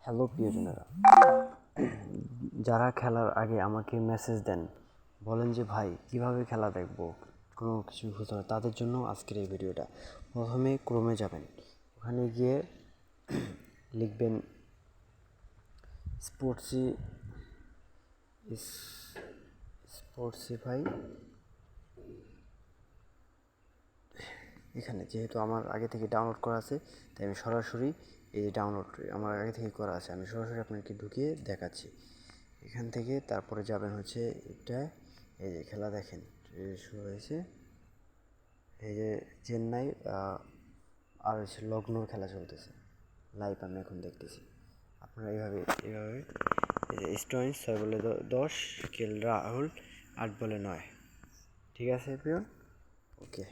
Hello প্রিয়জনেরা, যারা খেলার আগে আমাকে মেসেজ দেন, বলেন যে ভাই কীভাবে খেলা দেখবো, কোনো কিছু হতো না, তাদের জন্য আজকের এই ভিডিওটা। প্রথমে ক্রোমে যাবেন, ওখানে গিয়ে লিখবেন স্পোর্টসিফাই। এখানে যেহেতু আমার আগে থেকে ডাউনলোড করা আছে, তাই আমি সরাসরি এই ডাউনলোড আমার আগে থেকে করা আছে, আমি সরাসরি আপনাকে ঢুকিয়ে দেখাচ্ছি। এখান থেকে তারপরে যাবেন হচ্ছে এটা, এই যে খেলা দেখেন শুরু হয়েছে, এই যে চেন্নাই আর হচ্ছে লখনৌর খেলা চলতেছে লাইভ, আমি এখন দেখতেছি। আপনারা এইভাবে এই যে স্টোয়েন্স 6 বলে 10, কেএল রাহুল 8 বলে 9। ঠিক আছে প্রিয়, ওকে।